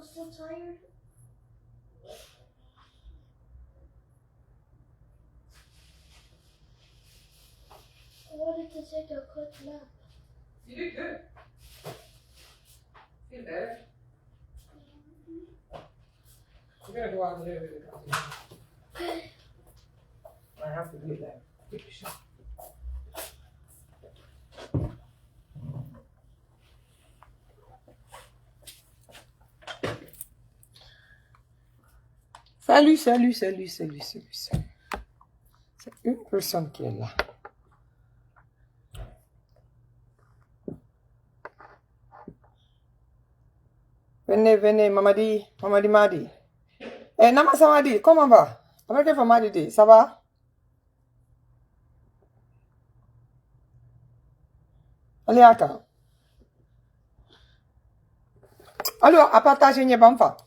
so tired. I wanted to take a quick nap. You did good. Feel better? We're gonna go out a little bit. Okay. I have to do that. Salut. C'est une personne qui est là. Venez, Mamadi. Eh, Nama Samadi, comment va? Avec Famadi, ça va? Allez, attends. Alors, à partager, n'y pas.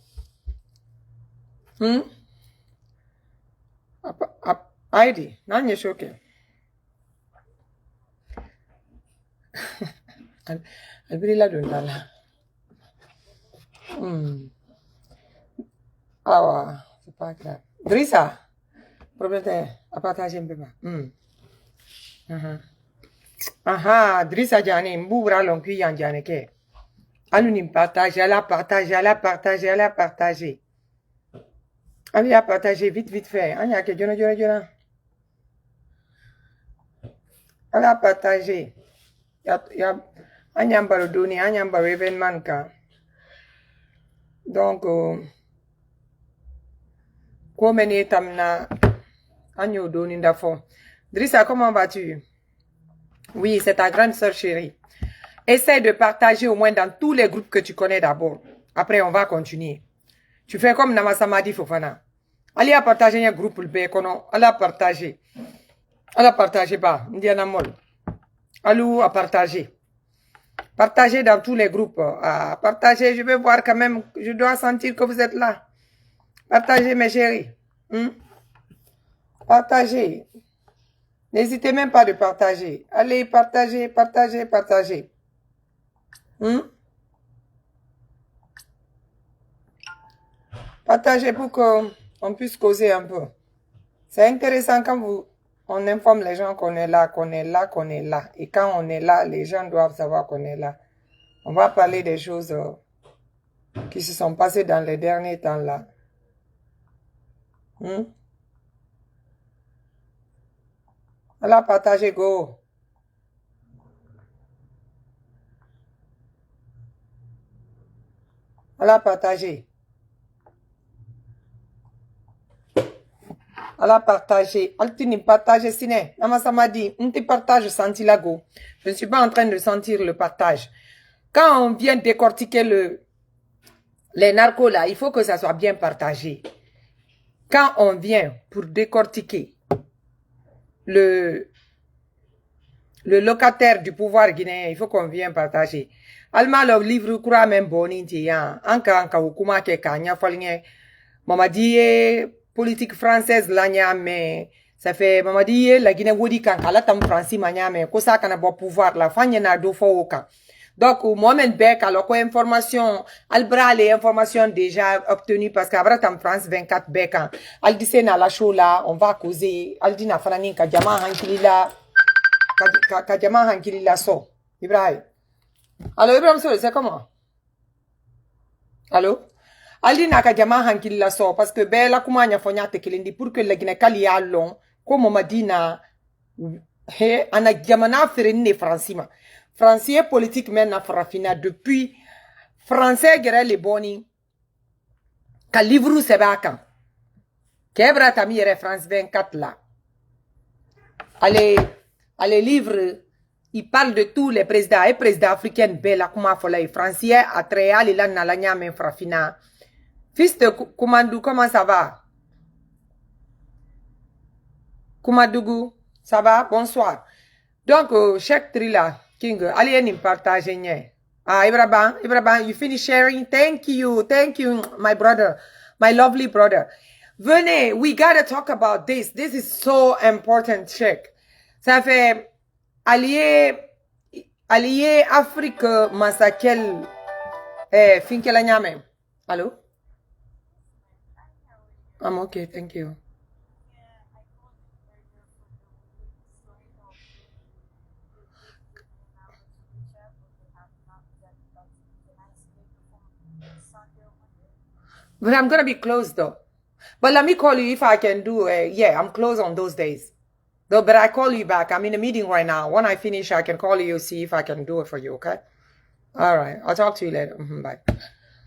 Heidi, non, c'est ok. Elle brille là dedans là. Ah ouais, c'est pas grave. Drissa, problème à partager un peu pas. Drissa Diane, m'bouvra l'oncle Yann Diane ke. Alunim partage, elle a partagé. Allez, à partager vite fait. Anya ke jona. Elle a partagé. Ya Anyamba le donné, Anyamba événement ka. Donc, comme on est tamna, Agno donné d'affaires. Drissa, comment vas-tu? Oui, c'est ta grande sœur chérie. Essaie de partager au moins dans tous les groupes que tu connais d'abord. Après, on va continuer. Tu fais comme Namasamadi Fofana. Allez à partager un groupe le bécono. Allez à partager. Allez à partager pas. Ndiana Mol. Allô à partager. Partagez dans tous les groupes. Partagez, je vais voir quand même. Je dois sentir que vous êtes là. Partagez mes chéris. Partagez. N'hésitez même pas de partager. Allez, partagez. Partagez pour qu'on puisse causer un peu. C'est intéressant quand on informe les gens qu'on est là. Et quand on est là, les gens doivent savoir qu'on est là. On va parler des choses qui se sont passées dans les derniers temps là. Alors, partagez, go. Alors, partagez. Alors, partagez. Altini, partagez, siné. Namasama dit, on te partage senti la go. Je ne suis pas en train de sentir le partage. Quand on vient décortiquer les narcos là, il faut que ça soit bien partagé. Quand on vient pour décortiquer le locataire du pouvoir guinéen, il faut qu'on vienne partager. Alma le livre kura même boni tiyan. Anka hukuma ke kanya falnye. Mamadi politique française lanya mais ça fait mamadi la Guinée wodi kan kala tam français manya mais ko sa kana bo pouvoir la fanya na do fo kan. Donc Mohamed Beck alors quoi information albra les informations déjà obtenues parce qu'abra tam France 24 Beck al dise na la show là on va causer al dina fanani ka jama hankilila ka jama hankilila so Ibrahim. Alors Ibrahim c'est comment? Allô? Aldi naka jama hankilila so parce que bela kumanya fonya tekelindi pour que la Guinée kali ya long comme madina he ana jamana ferine francima français politique men na farafina depuis français gere les boni ka livre sebaka kebra tamire France 24 là allez livre il parle de tous les présidents et présidents africains bela kuma fola français a très ali la na la nyame farafina. Fils de Koumadou, comment ça va? Koumadougou, ça va? Bonsoir. Donc, chaque trila, King, allez nous partager. Ibrahim, you finish sharing? Thank you, my brother, my lovely brother. Venez, we gotta talk about this. This is so important, check. Ça fait allié Afrique, Massakel, Finkelanyame. Hello? I'm okay, thank you. But I'm gonna be closed though. But let me call you if I can do. Yeah, I'm closed on those days. Though, but I call you back. I'm in a meeting right now. When I finish, I can call you see if I can do it for you. Okay. All right. I'll talk to you later. Bye.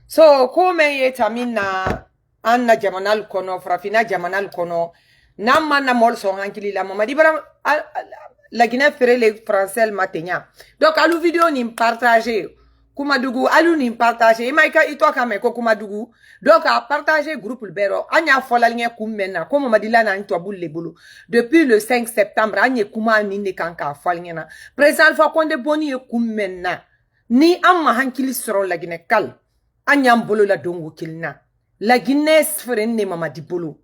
So, come ye tamina anna jamanal kono frafina jamanal kono namma na mol son hankili la mama di bara la Guinée fere le français matenya. Donc alu vidéo ni partager Kumadugu alu ni partager imaika itoka me ko Kumadugu donc a partager groupe le bero anya fola linye kumena ko mama di la na ntwa bulle bulu depuis le 5 septembre anye kuma ni ne kanka fola na président fa konde boni e kumena ni amma hankili soro la Guinée kal anyam bolo la dongo kilna la Guinée frenne mama di bolo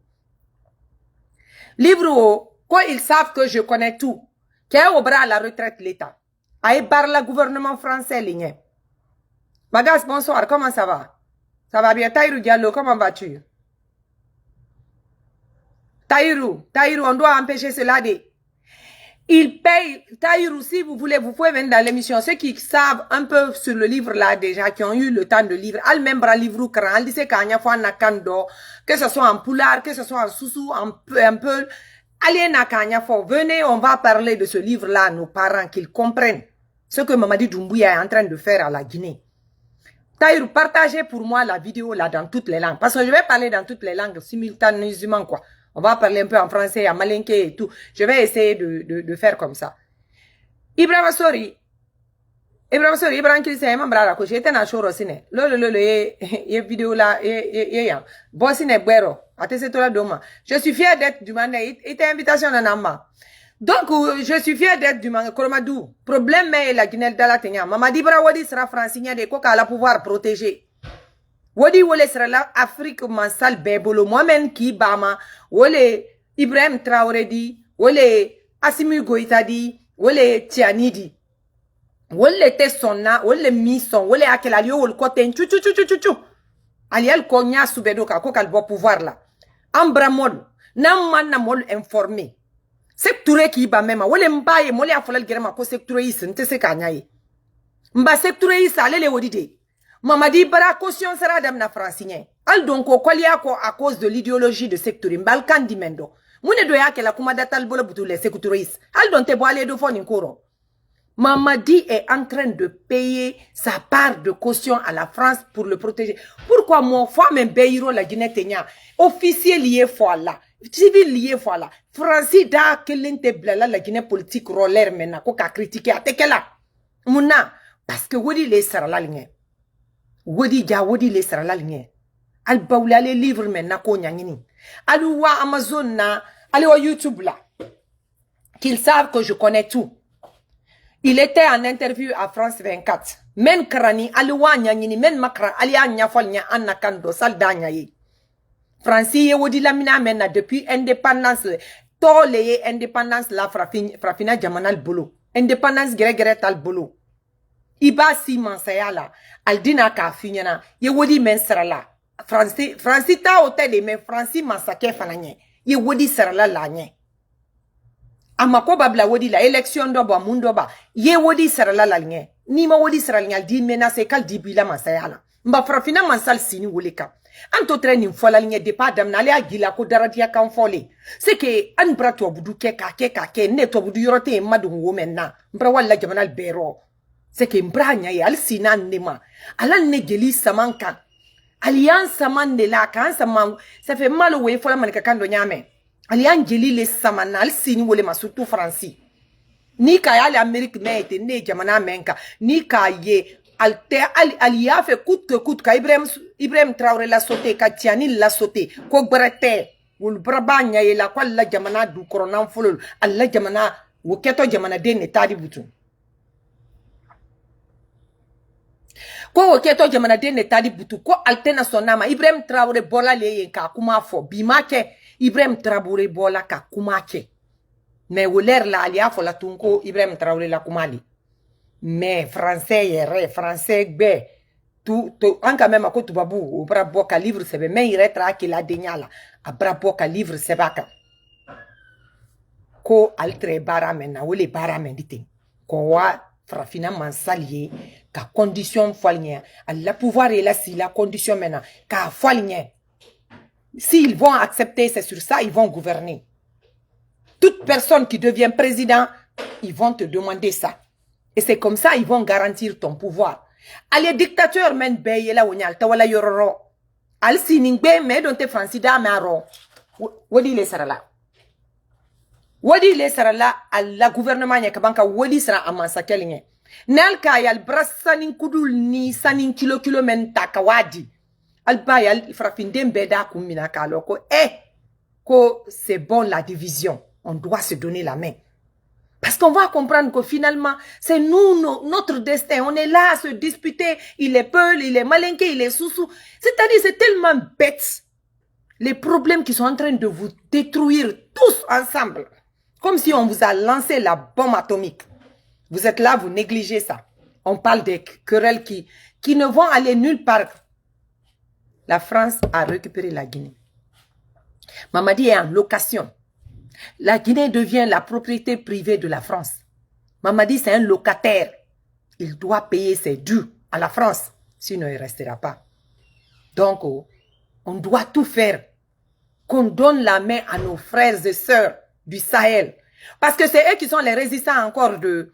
livre quoi ils savent que je connais tout qu'est au bras à la retraite l'État aïe par le gouvernement français ligne Magas bonsoir comment ça va bien Taïrou Diallo comment vas-tu Taïrou on doit empêcher cela de il paye Taïrou si vous voulez vous pouvez venir dans l'émission ceux qui savent un peu sur le livre là déjà qui ont eu le temps de lire al même bras livre cran al dit kanya fo nakando que ce soit en poulard que ce soit en sousou un peu allez nakanya fo venez on va parler de ce livre là à nos parents qu'ils comprennent ce que Mamadi Doumbouya est en train de faire à la Guinée. Taïrou, partagez pour moi la vidéo là dans toutes les langues parce que je vais parler dans toutes les langues simultanément quoi. On va parler un peu en français, en malinké et tout. Je vais essayer de faire comme ça. Ibrahim Sori, Ibrahim qui s'est membré à côté, j'étais dans le show aussi. Le vidéo là, bossine buero, attendez toi là demain. Je suis fier d'être du Mandé. Il était invitation dans Namba. Donc, je suis fier d'être du Mandé. Koromadou, problème mais la Guinée de la Tenia. Mama Dibra Wadi sera francine de quoi qu'elle a pouvoir protéger. Wodi wole sera la Afrique mansal bebolo moi-même qui bama wole Ibrahim Traoré di wole Assimi Goïta di wole Tiani di wole Tessonna wole Misson wole Akelalio wole Koten chu aliel konya subedoka ko kalbo pouvoir là ambra mol nam man na mol informé secteur qui ba même wole mbaye mole afolal gerema ko secteur is ntese kanyaye mba secteur is alele wodi de Mamadi bara caution sera dam na francine. Al donc au kolia ko à cause de l'idéologie de secteur Balkan dimendo. Mune do yake la kuma datal bolo butu les secteuristes. Al donc te boale do fon inkoro. Mamadi est en train de payer sa part de caution à la France pour le protéger. Pourquoi mon femme Beiro la Guinée Tenia officier lié là, civil lié là. Francis da kelente blala la Guinée politique roller mena ko ka critiquer atekela. Muna parce que wodi les sara la ligne. Wodi les sera la ligne. Al baoula les livres maintenant ko nyangini. Alou wa Amazon na, allez wa YouTube là. Qu'ils savent que je connais tout. Il était en interview à France 24. Men krani alou wa nyangini men makra ali anya fol nya anakando sal danya yi. Franci ye wodi lamina mena depuis indépendance tole indépendance la frafina jamanal bolo. Indépendance gere tal bolo. Iba si mansaya la aldina ka finyana ye wodi men serala Franci ta hotel men Franci mansake fananye ye wodi serala la nye amako babla wodi la election do ba mundo ba ye wodi serala la nye ni ma wodi serala nya di menace kal di bila mansaya la mba frafina mansal sini woleka anto training fola nye de pas dam na le agila ko daradia kan fole c'est que an brato budu ke ka ne to budu yorote madu women na mbra walla jamanal bero c'est que mbranya ye alsina nema alan ne geli samanka alliance saman de la kan saman ça fait mal au fola manika kando nyame alliance geli les samana alsini wole ma surtout franci ni ka ya l'Amérique mete ne jamana menka ni ka ye alte alia fait coûte que coûte ka Ibrahim Traoré la sauté ka Tiani la sauté ko brete wul brabanya ye la kwalla jamana du corona folol alla jamana woketo jamana de ne tadi butu ko keto jamana de ne tadi butu ko altena sonama Ibrahim Traoré bola le ka kuma fo bimake Ibrahim Traoré bola ka kuma ke mais woler la alia fo la tunko Ibrahim Traoré la kumali mais français yere français be en quand même à côté babu au bras boka livre c'est mais il retra qu'il a déniala à bras boka livre c'est baka ko altre bara mena wole bara mendite ko wa frafina mansalier ka condition folie la pouvoir et la condition mena ka folie s'ils vont accepter c'est sur ça ils vont gouverner toute personne qui devient président ils vont te demander ça et c'est comme ça ils vont garantir ton pouvoir. Les dictateurs men beye la wonyal tawala yororo al siningbe me don te francida maro wodi le sarala la gouvernement nya kabanka wodi sara amansa kelinge nal kayal brassanin kudul ni sanin kilo men takawadi al bayal frafindem beda kumina kaloko ko c'est bon la division on doit se donner la main. Parce qu'on va comprendre que finalement, c'est nous, notre destin. On est là à se disputer. Il est peul, il est malinqué, il est sous-sous. C'est-à-dire, c'est tellement bête. Les problèmes qui sont en train de vous détruire tous ensemble. Comme si on vous a lancé la bombe atomique. Vous êtes là, vous négligez ça. On parle des querelles qui ne vont aller nulle part. La France a récupéré la Guinée. Mamadi est en location. La Guinée devient la propriété privée de la France. Mamadi, c'est un locataire. Il doit payer ses dûs à la France. Sinon, il ne restera pas. Donc, on doit tout faire. Qu'on donne la main à nos frères et sœurs du Sahel. Parce que c'est eux qui sont les résistants encore de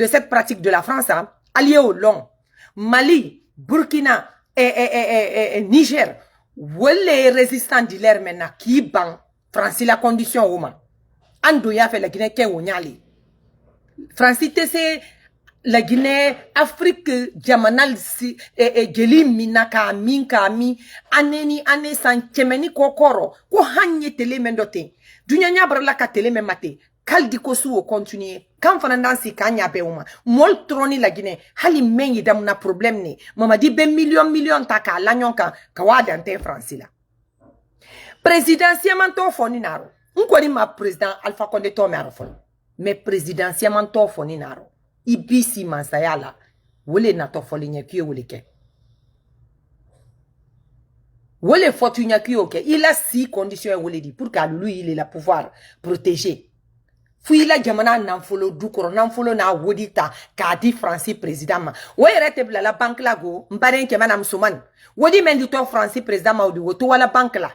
cette pratique de la France. Hein, alliés au long. Mali, Burkina et Niger. Où les résistants d'hier maintenant qui ban Francis la condition woman. Ando ya fait la Guinée qui est Francis c'est la Guinée Afrique diamanal si geli minaka minka mi aneni ane san kemeni kokoro ko hanye tele mendote dunya nya brala ka tele memate kaldi ko su o continuer kan fana dansi kanya be uma mol troni la Guinée hali mengi dam na problème ni mamadi be million taka lanyon ka wada ante Francis la présidentiellement to foni naro nkoni ma président Alpha Condé to me arofon mais présidentiellement to foni naro ibisi mansayala wole na to foli nyaki wole ke wole fotu nyaki oke il a 6 conditions wole di pour que lui il ait le pouvoir protéger fui la jamana nanfolo dukoro nanfolo na wodita ka di Francis président ma wo rete bla la banque la go mbaren ke manam suman wodi mendi to Francis président ma wodi woto wala banque la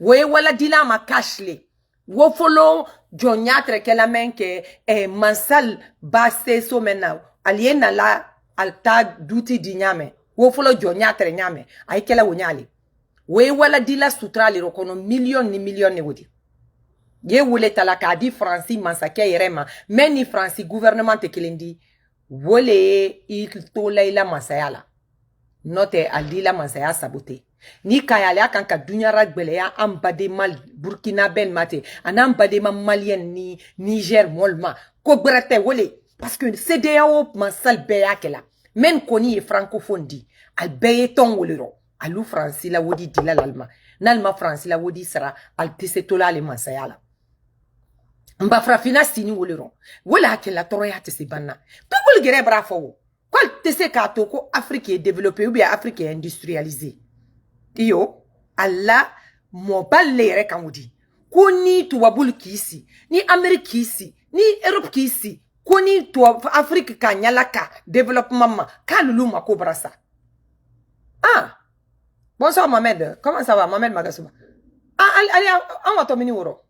we wala dila ma cashle wo follow jonyatre ke la men ke mansal basse so mena aliena la alta duty di nyame wo follow jonyatre nyame ay ke la wonyali we wala dila sutrali rokono million ni wodi ye wole talaka di Francis mansake yerema meni Francis gouvernement te kelendi wole il to la mansayala note aldila mansaya sabote ni kayale akan ka dunya ragbele ya ambade mal Burkina ben mate anambade ma malien ni Niger molma ko brate wole parce que CEDEAO mansal beya kela men koni e francophone di al beye ton wolero alu Francis la wodi dila l'alma nalma Francis la wodi sara al tesetola le mansayala mba frafina sini wolero wala kela toroya tesibanna to wol gere brafo kwal tese ka to ko Afrique est développée ou bien Afrique est industrialisée. Iyo, Allah, mo balere kamudi. Ko ni tuwabul kisi, ni Amerique kisi, ni Europe kisi, ko ni Afrique ka nyalaka, développement ma, ka lulu ma ko brasa. Ah, bonsoir Mohamed, comment ça va Mohamed Magasuba? Ah, allez, on va tomber woro.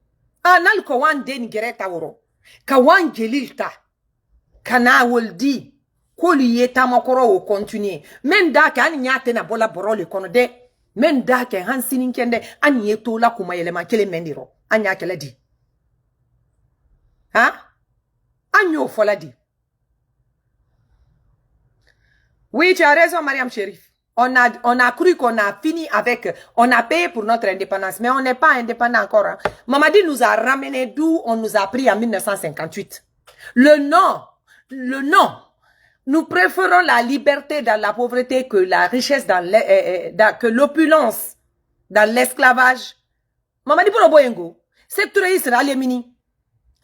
Ah, nal ko wan den gereta woro. Ka wan gelilta. Kana woldi. Ko liye tamakoro o continuer. Men da ka an nyate na bola borole kono de. Men da ke hansinin kende an yeto la kuma yelema kele mendiro anya kele di ha anyo fola di. Oui, tu as raison Mariam Chérif. On a cru qu'on a fini avec, on a payé pour notre indépendance, mais on n'est pas indépendant encore. Hein. Mamadi nous a ramené d'où on nous a pris en 1958. Le non. Nous préférons la liberté dans la pauvreté que la richesse que l'opulence dans l'esclavage. Mamadi pour Boyengo, c'est tout Israël les mini.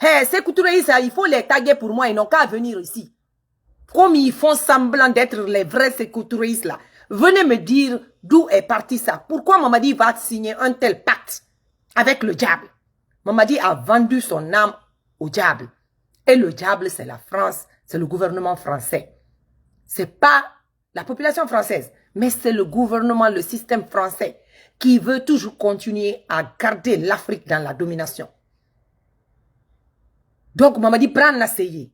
Hey, c'est tout Israël, il faut les taguer pour moi, ils n'ont qu'à venir ici. Comme ils font semblant d'être les vrais sécouturistes là. Venez me dire d'où est parti ça. Pourquoi Mamadi va signer un tel pacte avec le diable? Mamadi a vendu son âme au diable. Et le diable, c'est la France, c'est le gouvernement français. C'est pas la population française, mais c'est le gouvernement, le système français qui veut toujours continuer à garder l'Afrique dans la domination. Donc, Mamadi prend na seye.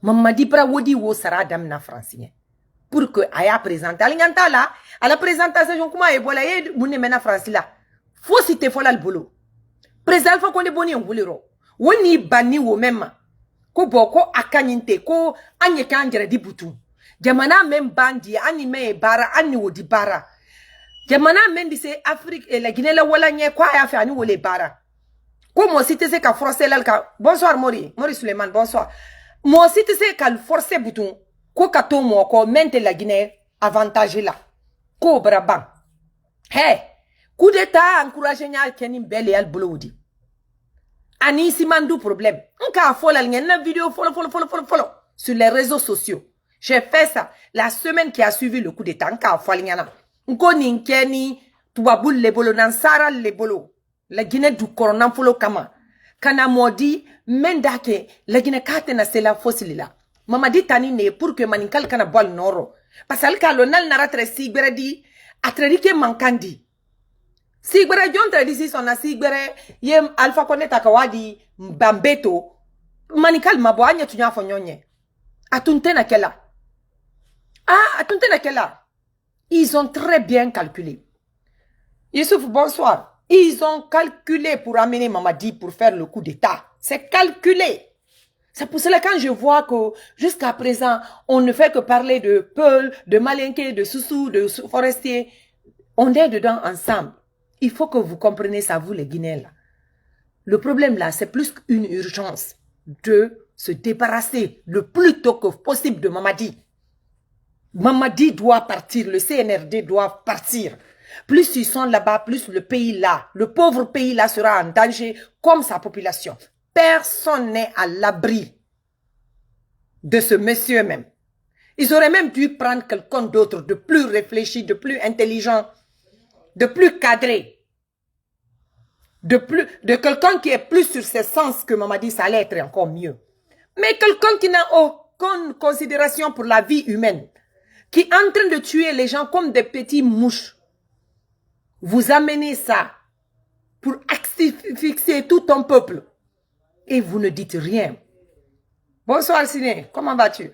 Mamadi prend wodi wo saradam na francien. Pour que aya présente. Alinganta là, à la présentation, comment est voilà, moune mena France là. Faut citer fola le boulot. Président faut qu'on est boni on boulero. Woni bani wo même. Ko boko akanyinte ko anye kanjere di butu. Jamana même bandi ani me bara ani wo di bara. Jamana même di se Afrique et la Guinée la wala nye kwa ya fait ani wo le bara. Ko mo cité se ka forcer là ka bonsoir Mori Suleiman bonsoir. Mo cité se ka forcer bouton ko kato mo ko mente la Guinée avantage là. Ko braban. Hey, coup d'état encouragé nya kenim belle al bolodi. Ani simandou problème. On ka fola na vidéo follow sur les réseaux sociaux. J'ai fait ça la semaine qui a suivi le coup d'état. On ka fola nyana. Nko ninkeni tubaboul le bolo nansara le bolo. La Guinée du corona folo kama. Kana modi mendake la Guinée kate na sela fosilila. Mamadi tani ne pour que maninkal kana bol noro. Parce que l'onal naratre sigredi atrerike mankandi. Sigbere John tradisi sona sigbere yem Alpha Koneta kawadi mbambeto manikal mabo anya tunya fonyonye atunte na kela atunte na kela. Ils ont très bien calculé. Youssouf bonsoir. Ils ont calculé pour amener Mamadi pour faire le coup d'état. C'est calculé. C'est pour cela quand je vois que jusqu'à présent on ne fait que parler de Peul, de Malinké, de Soussou, de Forestier, on est dedans ensemble. Il faut que vous compreniez ça, vous les Guinéens là. Le problème là, c'est plus qu'une urgence de se débarrasser le plus tôt que possible de Mamadi. Mamadi doit partir, le CNRD doit partir. Plus ils sont là-bas, plus le pays là, le pauvre pays là sera en danger comme sa population. Personne n'est à l'abri de ce monsieur même. Ils auraient même dû prendre quelqu'un d'autre, de plus réfléchi, de plus intelligent, de plus cadré, de quelqu'un qui est plus sur ses sens que Mamadi, ça allait être encore mieux. Mais quelqu'un qui n'a aucune considération pour la vie humaine, qui est en train de tuer les gens comme des petits mouches, vous amenez ça pour asphyxier tout un peuple et vous ne dites rien. Bonsoir Siné, comment vas-tu?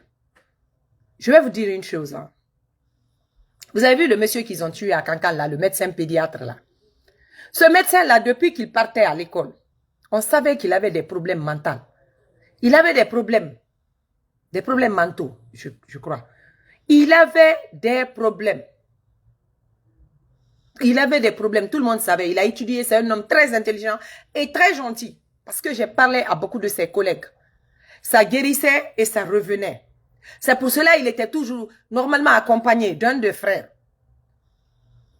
Je vais vous dire une chose. Hein. Vous avez vu le monsieur qu'ils ont tué à Kankan, là, le médecin pédiatre, là. Ce médecin-là, depuis qu'il partait à l'école, on savait qu'il avait des problèmes mentaux. Il avait des problèmes mentaux, je crois. Il avait des problèmes. Il avait des problèmes, tout le monde savait. Il a étudié, c'est un homme très intelligent et très gentil. Parce que j'ai parlé à beaucoup de ses collègues. Ça guérissait et ça revenait. C'est pour cela qu'il était toujours normalement accompagné d'un de frères.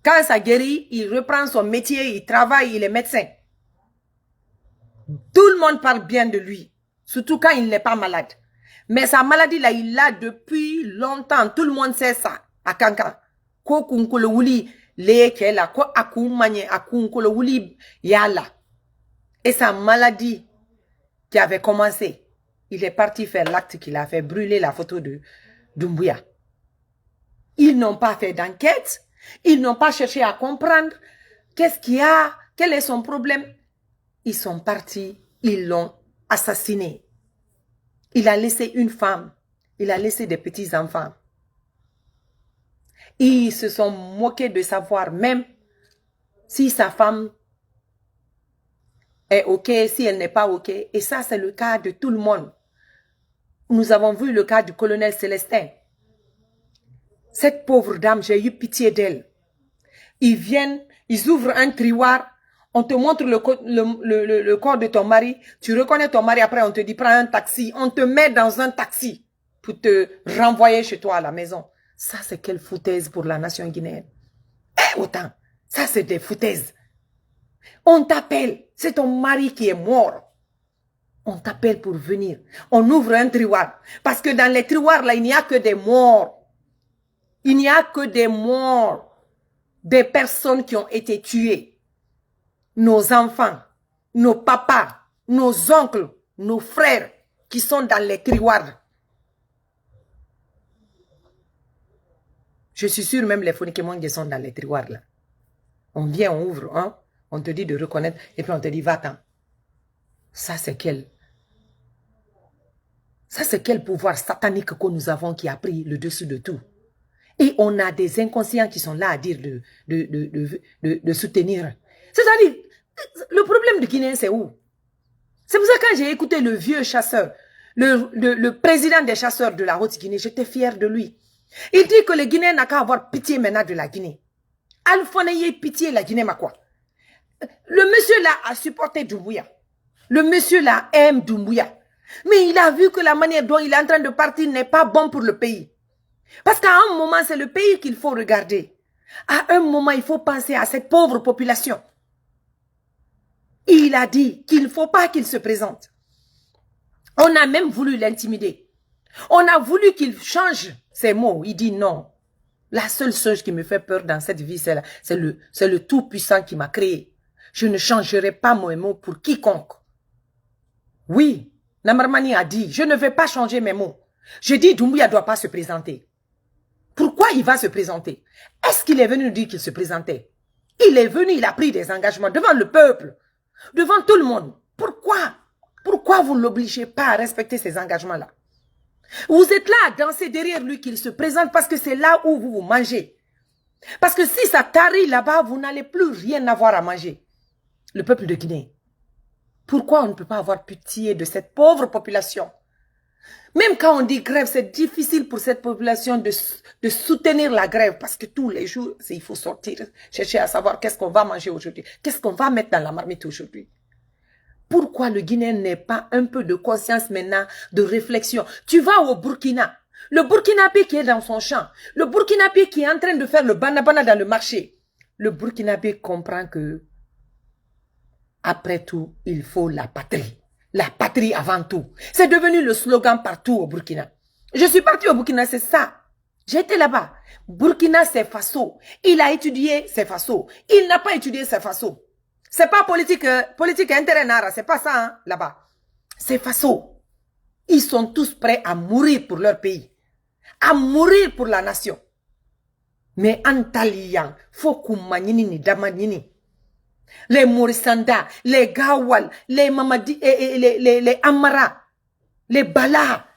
Quand ça guérit, il reprend son métier, il travaille, il est médecin. Tout le monde parle bien de lui, surtout quand il n'est pas malade. Mais sa maladie là, il l'a depuis longtemps. Tout le monde sait ça. À Kankan. Ko kunkolo wuli lekela, ko akumanye akunkolo wuli yala. Et sa maladie qui avait commencé, il est parti faire l'acte qu'il a fait, brûler la photo de Doumbouya. Ils n'ont pas fait d'enquête. Ils n'ont pas cherché à comprendre qu'est-ce qu'il y a, quel est son problème. Ils sont partis, ils l'ont assassiné. Il a laissé une femme, il a laissé des petits-enfants. Ils se sont moqués de savoir même si sa femme est OK, si elle n'est pas OK. Et ça, c'est le cas de tout le monde. Nous avons vu le cas du colonel Célestin. Cette pauvre dame, j'ai eu pitié d'elle. Ils viennent, ils ouvrent un tiroir, on te montre le corps de ton mari, tu reconnais ton mari, après on te dit prends un taxi, on te met dans un taxi pour te renvoyer chez toi à la maison. Ça, c'est quelle foutaise pour la nation guinéenne. Eh, autant, ça c'est des foutaises. On t'appelle, c'est ton mari qui est mort. On t'appelle pour venir. On ouvre un tiroir. Parce que dans les tiroirs, là, il n'y a que des morts. Il n'y a que des morts, des personnes qui ont été tuées. Nos enfants, nos papas, nos oncles, nos frères qui sont dans les tiroirs. Je suis sûre même les Fonikemong qui sont dans les tiroirs là. On vient, on ouvre, hein? On te dit de reconnaître et puis on te dit va-t'en. Ça c'est quel pouvoir satanique que nous avons qui a pris le dessus de tout. Et on a des inconscients qui sont là à dire de soutenir. C'est-à-dire, le problème de Guinée, c'est où? C'est pour ça que quand j'ai écouté le vieux chasseur, le président des chasseurs de la Haute-Guinée, j'étais fier de lui. Il dit que les Guinéens n'ont qu'à avoir pitié maintenant de la Guinée. Alpha n'ayez pitié la Guinée, ma quoi. Le monsieur là a supporté Doumbouya. Le monsieur là aime Doumbouya. Mais il a vu que la manière dont il est en train de partir n'est pas bon pour le pays. Parce qu'à un moment, c'est le pays qu'il faut regarder. À un moment, il faut penser à cette pauvre population. Il a dit qu'il ne faut pas qu'il se présente. On a même voulu l'intimider. On a voulu qu'il change ses mots. Il dit non. La seule chose qui me fait peur dans cette vie, c'est le Tout-Puissant qui m'a créé. Je ne changerai pas mes mots pour quiconque. Oui, Namarmani a dit, je ne vais pas changer mes mots. Je dis, Doumbouya ne doit pas se présenter. Pourquoi il va se présenter? Est-ce qu'il est venu nous dire qu'il se présentait? Il est venu, il a pris des engagements devant le peuple, devant tout le monde. Pourquoi? Pourquoi vous ne l'obligez pas à respecter ces engagements-là? Vous êtes là à danser derrière lui qu'il se présente parce que c'est là où vous mangez. Parce que si ça tarit là-bas, vous n'allez plus rien avoir à manger. Le peuple de Guinée. Pourquoi on ne peut pas avoir pitié de cette pauvre population? Même quand on dit grève, c'est difficile pour cette population de soutenir la grève parce que tous les jours, il faut sortir, chercher à savoir qu'est-ce qu'on va manger aujourd'hui, qu'est-ce qu'on va mettre dans la marmite aujourd'hui. Pourquoi le Guinéen n'est pas un peu de conscience maintenant, de réflexion? Tu vas au Burkina, le Burkinabé qui est dans son champ, le Burkinabé qui est en train de faire le banabana dans le marché. Le Burkinabé comprend que, après tout, il faut la patrie. La patrie avant tout. C'est devenu le slogan partout au Burkina. Je suis partie au Burkina, c'est ça. J'étais là-bas. Burkina, c'est Faso. Il a étudié, c'est Faso. Il n'a pas étudié, c'est Faso. C'est pas politique intérêt nara, c'est pas ça, hein, là-bas. C'est Faso. Ils sont tous prêts à mourir pour leur pays. À mourir pour la nation. Mais en talian, faut qu'on manini ni damanini. Les Morissanda, les Gawal, les Mamadi, les Amara, les Bala.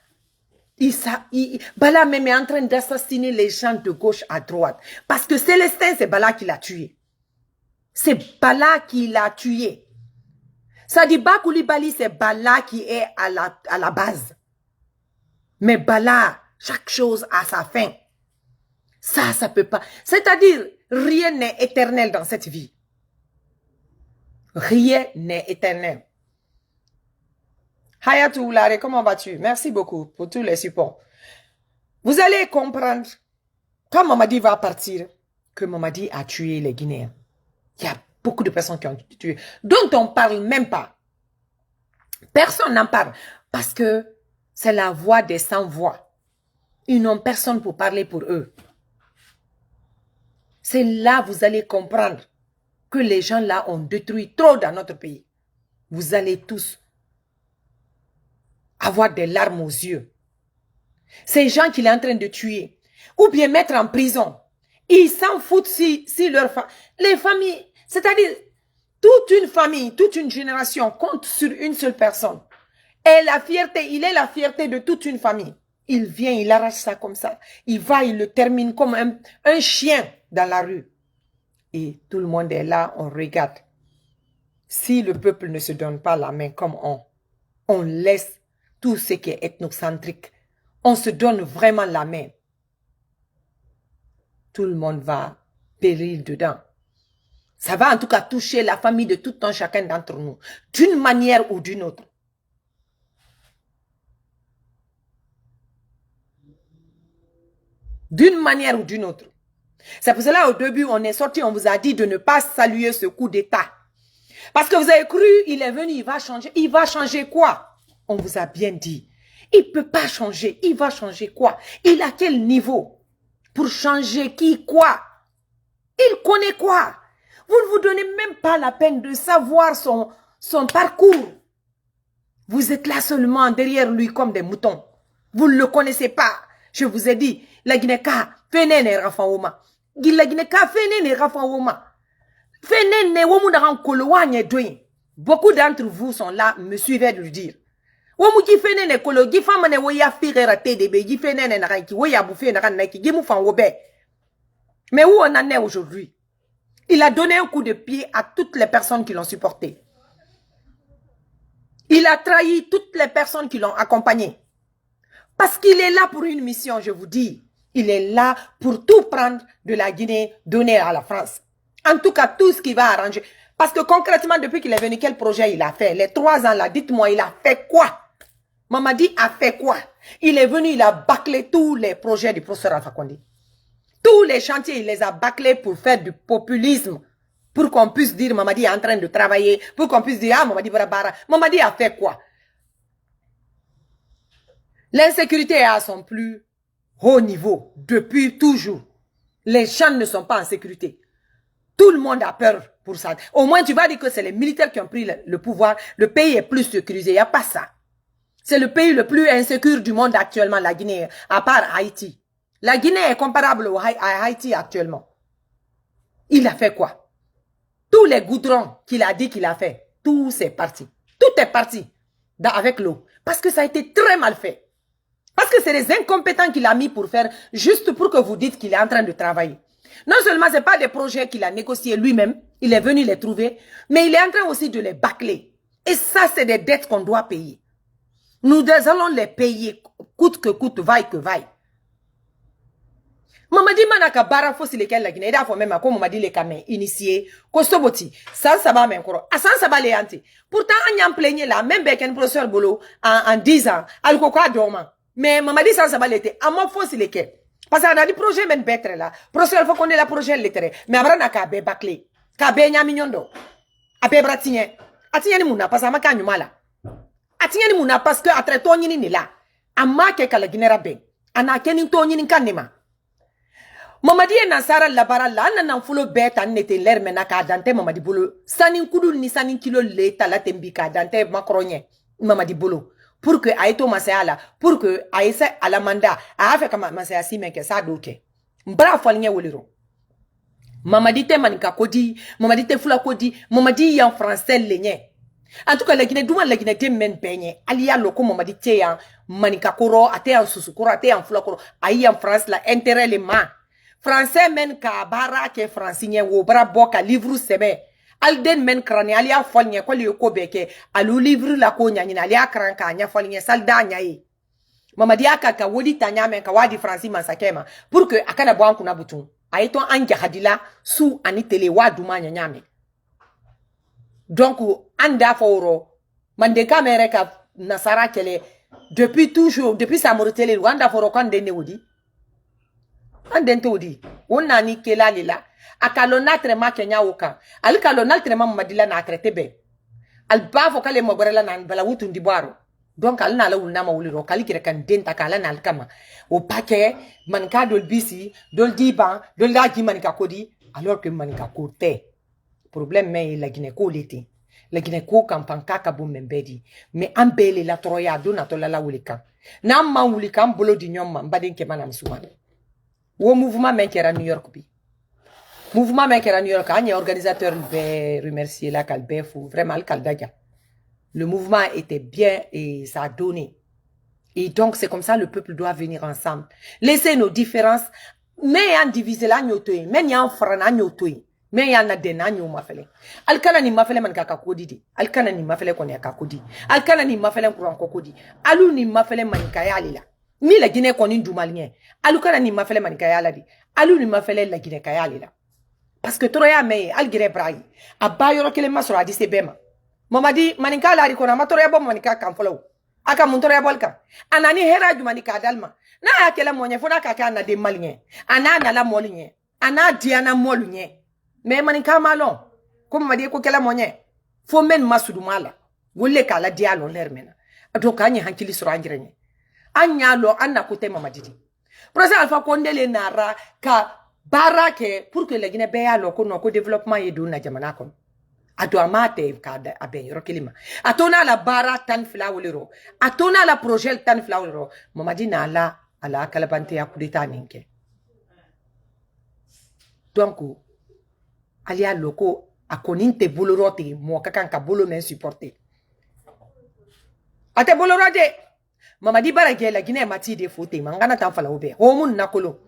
Bala même est en train d'assassiner les gens de gauche à droite. Parce que Célestin, c'est Bala qui l'a tué. C'est Bala qui l'a tué. Sadiba Koulibaly, c'est Bala qui est à la base. Mais Bala, chaque chose a sa fin. Ça peut pas. C'est-à-dire, rien n'est éternel dans cette vie. Rien n'est éternel. Hayatou Oulare, comment vas-tu? Merci beaucoup pour tous les supports. Vous allez comprendre, quand Mamadi va partir, que Mamadi a tué les Guinéens. Il y a beaucoup de personnes qui ont tué, dont on ne parle même pas. Personne n'en parle, parce que c'est la voix des sans-voix. Ils n'ont personne pour parler pour eux. C'est là vous allez comprendre que les gens là ont détruit trop dans notre pays. Vous allez tous avoir des larmes aux yeux. Ces gens qu'il est en train de tuer, ou bien mettre en prison, ils s'en foutent si les familles, c'est-à-dire toute une famille, toute une génération compte sur une seule personne. Et la fierté, il est la fierté de toute une famille. Il vient, il arrache ça comme ça. Il va, il le termine comme un chien dans la rue. Et tout le monde est là, on regarde. Si le peuple ne se donne pas la main comme on laisse tout ce qui est ethnocentrique, on se donne vraiment la main, tout le monde va périr dedans. Ça va en tout cas toucher la famille de tout un chacun d'entre nous, d'une manière ou d'une autre. D'une manière ou d'une autre. C'est pour cela, au début, on est sorti, on vous a dit de ne pas saluer ce coup d'État. Parce que vous avez cru, il est venu, il va changer. Il va changer quoi? On vous a bien dit. Il ne peut pas changer. Il va changer quoi? Il a quel niveau? pour changer qui, quoi? Il connaît quoi? Vous ne vous donnez même pas la peine de savoir son parcours. Vous êtes là seulement derrière lui comme des moutons. Vous ne le connaissez pas. Je vous ai dit, la Guinée-Ka, fenene rafan woma. La Guinée-Ka, fenene rafan woma. Fenene womudaran koloanye doyin. Beaucoup d'entre vous sont là, me suivez de le dire. Womu ki fenene kolo, ki famane woya firera TDB, ki fenene naranki, woya bouffe naranki, ki moufan wobe. Mais où on en est aujourd'hui? Il a donné un coup de pied à toutes les personnes qui l'ont supporté. Il a trahi toutes les personnes qui l'ont accompagné. Parce qu'il est là pour une mission, je vous dis. Il est là pour tout prendre de la Guinée, donner à la France. En tout cas, tout ce qui va arranger. Parce que concrètement, depuis qu'il est venu, quel projet il a fait? Les 3 ans là, dites-moi, il a fait quoi? Mamadi a fait quoi? Il est venu, il a bâclé tous les projets du professeur Alpha Condé. Tous les chantiers, il les a bâclés pour faire du populisme. Pour qu'on puisse dire, Mamadi est en train de travailler. Pour qu'on puisse dire, ah, Mamadi Barabara. Mamadi a fait quoi? L'insécurité est à son plus haut niveau. Depuis toujours. Les gens ne sont pas en sécurité. Tout le monde a peur pour ça. Au moins, tu vas dire que c'est les militaires qui ont pris le pouvoir. Le pays est plus sécurisé. Il n'y a pas ça. C'est le pays le plus insécure du monde actuellement, la Guinée, à part Haïti. La Guinée est comparable à Haïti actuellement. Il a fait quoi? Tous les goudrons qu'il a dit qu'il a fait, tout c'est parti. Tout est parti avec l'eau. Parce que ça a été très mal fait. Parce que c'est les incompétents qu'il a mis pour faire, juste pour que vous dites qu'il est en train de travailler. Non seulement ce n'est pas des projets qu'il a négociés lui-même, il est venu les trouver, mais il est en train aussi de les bâcler. Et ça, c'est des dettes qu'on doit payer. Nous allons les payer, coûte que coûte, vaille que vaille. Mamadi manaka bara fosi lesquels la Guinée, il faut même comme Mamadi les camés initiés, Kostoboti, sans sabat même koro, à sans sabat les anti. Pourtant, on y a plaigné là, même avec un professeur Bolo, en 10 ans, al coca dormant. Mais Mamadi sans sabat l'été, à moi fosi lesquels. Parce qu'on a des projets même bêtes là. Professeur, faut qu'on ait la projet littéraire. Mais après, on a qu'à bâcler. Qu'à bénia mignondo. À bébratigné. Atigné ni mouna, parce que ma canne mala. Atigné ni mouna, parce que à traiter ni là. À ma ke kala Guinée rabé. Ana keni to ni kanema. Mamadi e nasara labara la nan fulo beta nete l'air mena ka dante Mamadi bolo sanin kudu ni sanin kilo le tala tembika dante macronien Mamadi bolo pour que aito masala pour que aisa ala manda a fait kama masaya simenke sa doke mbra folinye woliro Mamadi te manika kodi Mamadi te fula kodi Mamadi en français lenye en tout cas la Guinée duma la Guinée te men penye aliya loko Mamadi te en manika koro ate en susukoro ate en fula koro ayi en France la intérêt les mains français men ka bara ke francine wo bra boka livre sebe alden men krani alia folnye ko li ko beke alu livre la ko nyanyina alia kran ka nya folnye salda nyai Mamadi aka ka wodi tanya men ka wadi franci masakema pour que akana bwanku na butun ayito anja hadila su ani tele wadu manya nyame donc anda foro mande kamere ka nasara kele depuis toujours depuis sa mortele wanda foro kan de wodi andente odi wonna ni kela lila akalo natre ma kenya woka al kalo natre ma madila na traité be al bafo kale mogorela nan bala wutu ndibaro donc al na la wulna ma wuliro kali kire kan denta kala na alkama o pake man ka dol bisi dol diban dol laji man ka kodi alors que man ka kote problème mais la Guinée ko leti la Guinée ko kampanka ka bo membedi mais ambele la troya do na to la wulika na ma wulika mbolo di nyom mbadin ke manam suwan wo mouvement menkera New York bi mouvement menkera New York anya organisateur be remercier la kalbefu vraiment le kaldaja le mouvement était bien et ça a donné et donc c'est comme ça le peuple doit venir ensemble laisser nos différences mais en diviser la nyotoy mais en frana nyotoy mais en na dena nyo mafele alkana ni mafele man kaka kodi di alkana ni mafele ko ne kakodi alkana ni mafele ko kokodi alu ni mafele man kayalila ni la Guinée koni ndumalien alukana ni mafele manikayala di alu ni mafele la Guinée kayalila parce que toroya me algire brai abayoro kele masoro adi sebema Mamadi manikala ri kona matoroya bom manika kamfolo aka muntoroya bolka anani hera jumanika dalma na akela monye fona kaka na de malien ana la molinye ana diana molunye me manika malon comme madi ko kela monye fo men masudu mala wolle kala dialo lermena donc anyi hankili soro anjirene Anyalo anna kote Mamadi. Professeur Alpha Condé le nara ka barake pour que les Guinéens béa loko no ko développement yedu na jamana kon. Ato amate ka aben yoro kilima. Atona la bara tan flawlero. Atona la projet tan flawlero. Mamadi na ala kalabante ya kudita ninke. Donc alia loko akoninte bolorote mo kakan ka bolo men supporter. Ate bolorote Mamadi barake la Guinée mati de fote mangana tan fala obe. Homun nakolo.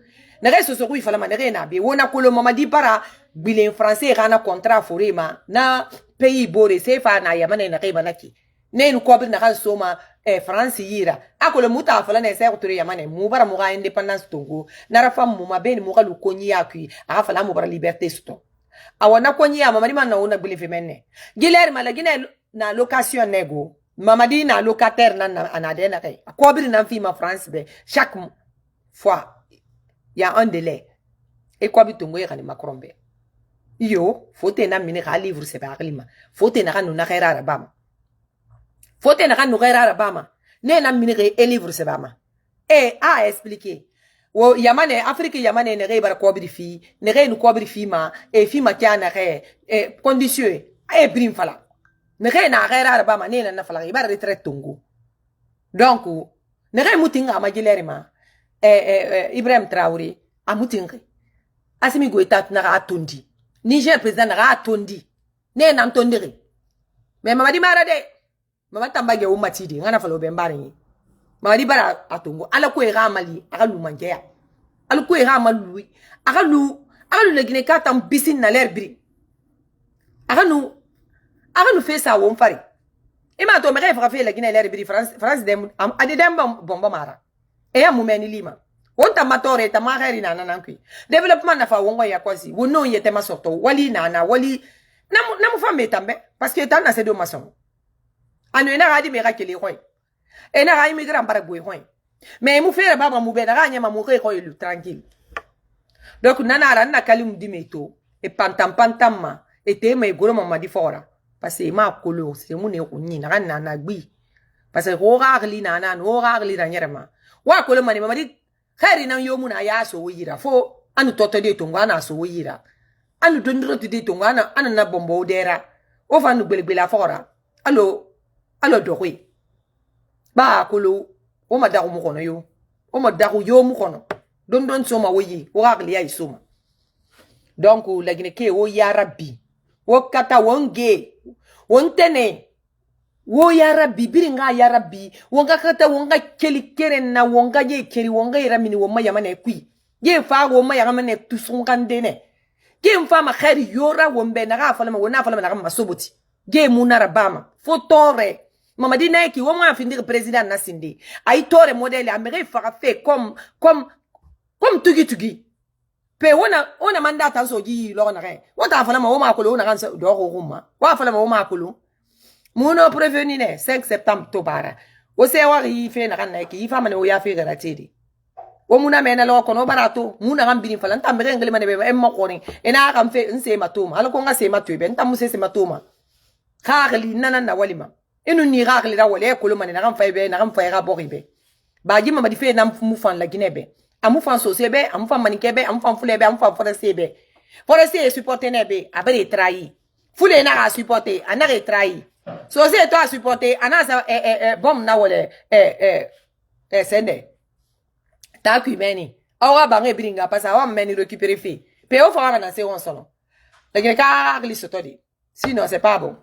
Nere soso kui fala manere na be wona kolo Mamadi bara bilen français rana contrat forema na pays bore sefa na yamane na kaiba naki. Ne nu kobri na kan soma France yira. Akolo muta fala na se kuture yamane mu bara mu ga independence tongo. Nara fam mu mabeni mu ga lu konyi akui. Aga fala mu bara liberté sto. Awana konyi ya Mamadi man na una believe menne. Giler malagine na location nego. Mamadi na locataire na anadena kay. Kobri na fi ma France be chaque fois il y a un délai. Et quoi bitongo yekani makrombe. Yo, fote na mini ka livre se ba klima. Fote na kanu na khaira rabama. Fote na kanu khaira rabama. Ne na mini ke livre se ba ma. A expliquer. Wo yamane Afrique yamane ne re bar kobri fi, ne re nu kobri fi ma fi ma kana re condition brim fala. Ne re na khaira rabama ne na fala ibar retraite tongo. Donc ne re mutinga ma gilerima. Ibrahim Traoré amutinga. Asimi goita na atondi. Niger président na atondi. Ne na ntondiri. Mais Mamadi marade. Mama tambage o matidi ngana falo bembari. Mamadi bara atongo. Ala ko era mali, aga lu manjeya. Ala ko era malu. Aga lu le Guinée katam bisin na l'air bri. Aga nu fait ça won fari. Ima to me refa fait la Guinée l'air bri France dem adedem bomba mara. E ya mumeni lima. Wonta matore ta magari na nankwi. Development na fa wonwa ya kwasi. Wono yete masoto wali nana wali namu fa metambe parce que tan na se do mason. Anu ena gadi me rakele hoy. Ena ga immigrant para boy hoy. Mais mu fere baba mu be na ga nyama mu re hoy lu tranquille. Donc nana ran na kalim dimeto e pantam ma e te me goro mama di fora parce que ma kolo se mu ne ko nyi na na gbi parce que ho ga gli nana no ga gli na nyerema. Wa kolo mani Mamadi khari na yomu na ya so yira fo anu toto de tonga na so yira anu dondro de tonga na na bombo dera o fa nu gbelegbele fora alo dowi ba kolo o ma daru mu kono yo o ma daru yo mu kono don so ma woyi o akli ya isoma donc la Guinée ke o ya rabbi o kata wonge wontene wo ya rabbi biringa ya rabbi wonga kata wonga keli keren na wonga ye keri wonga iramini woma yamane kui ye fa woma yamane tusungandene ge mfa ma khari yora wombe na ga falama wona falama na ga soboti ge munara bama fotore Mamadi na ki woma findir president na sindi ay tore modèle amere fa fait comme tugi pe wona mandata so gi lo na re wonta falama woma ko lo na ga do ko rumma wa falama woma ko lo Muno preveni ne 5 septembre to bara. O se wari fe na kan na ki fa mane o ya fe garatedi. O muna mena lo kono barato muna kan bini falan tam ngeli mane be emma koni ena kan fe nse matoma ala ko nga se matu be ntam se matoma. Khagli nana na walima. Enu ni khagli da wale ko lo mane na kan fa be na kan fa ga boribe. Ba ji mama di fe na mu fan la Guinée be. Amu fan so se be amu fan manike be amu fan fule be amu fan forestier be. Forestier supporter ne be abere trahi. Fule na ga supporter anare trahi. So c'est toi supporter anasa bom na wole sende ta kumeni awa bange bringa pasa awa meni récupérer fi pe o fera na se on solo le ka glisse todi sinon c'est pas bon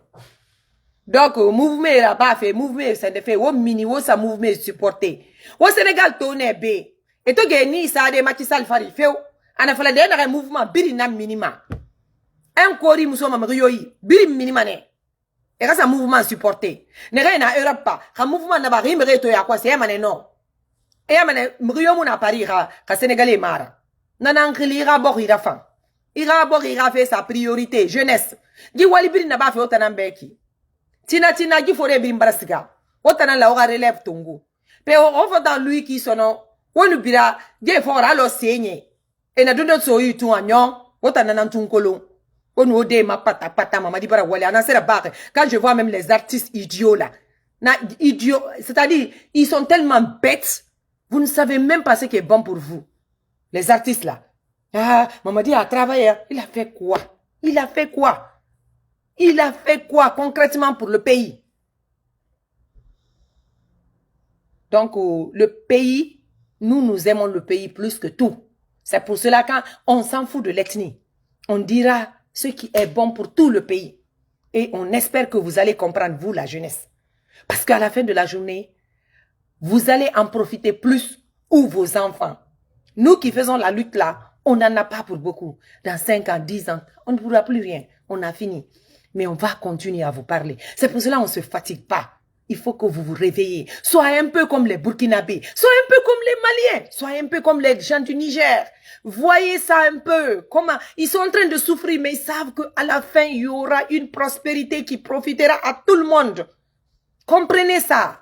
donc mouvement la pas fait mouvement c'est de fait o mini o sa mouvement supporter au Sénégal tourner be et to geni sa de Macky Sall fari feu ana fala de na mouvement biri na minima en kori musoma mriyoyi biri minima ne et ça mouvement supporté ne rien Europe pas un mouvement na ba rimere to ya kwa c'est mané non et mané mriyo mu na Paris ka Sénégalais mara nana nkhilira bo ira fa ira bo ira fait sa priorité jeunesse di wali biri na ba fe otana mbeki tina gi fore biri mbarasiga otana la ora relève tongo pe on va dans lui qui sono wonu bira je fora alo senye et na dondo so yi tu anyon otana na tunkolo. On nous dit ma pata Mamadi bara wale anasera barre quand je vois même les artistes idiots là na idiots c'est-à-dire ils sont tellement bêtes Vous ne savez même pas ce qui est bon pour vous. Les artistes là. Ah, Mamadi a travaillé. Il a fait quoi? Il a fait quoi? Il a fait quoi concrètement pour le pays? Donc, le pays, nous aimons le pays plus que tout. C'est pour cela quand on s'en fout de l'ethnie, on dira ce qui est bon pour tout le pays. Et on espère que vous allez comprendre, vous, la jeunesse. Parce qu'à la fin de la journée, vous allez en profiter plus, ou vos enfants. Nous qui faisons la lutte là, on n'en a pas pour beaucoup. Dans 5 ans, 10 ans, on ne pourra plus rien. On a fini. Mais on va continuer à vous parler. C'est pour cela qu'on ne se fatigue pas. Il faut que vous vous réveillez. Soyez un peu comme les Burkinabés. Soyez un peu comme les Maliens. Soyez un peu comme les gens du Niger. Voyez ça un peu. Comment ils sont en train de souffrir, mais ils savent qu'à la fin, il y aura une prospérité qui profitera à tout le monde. Comprenez ça.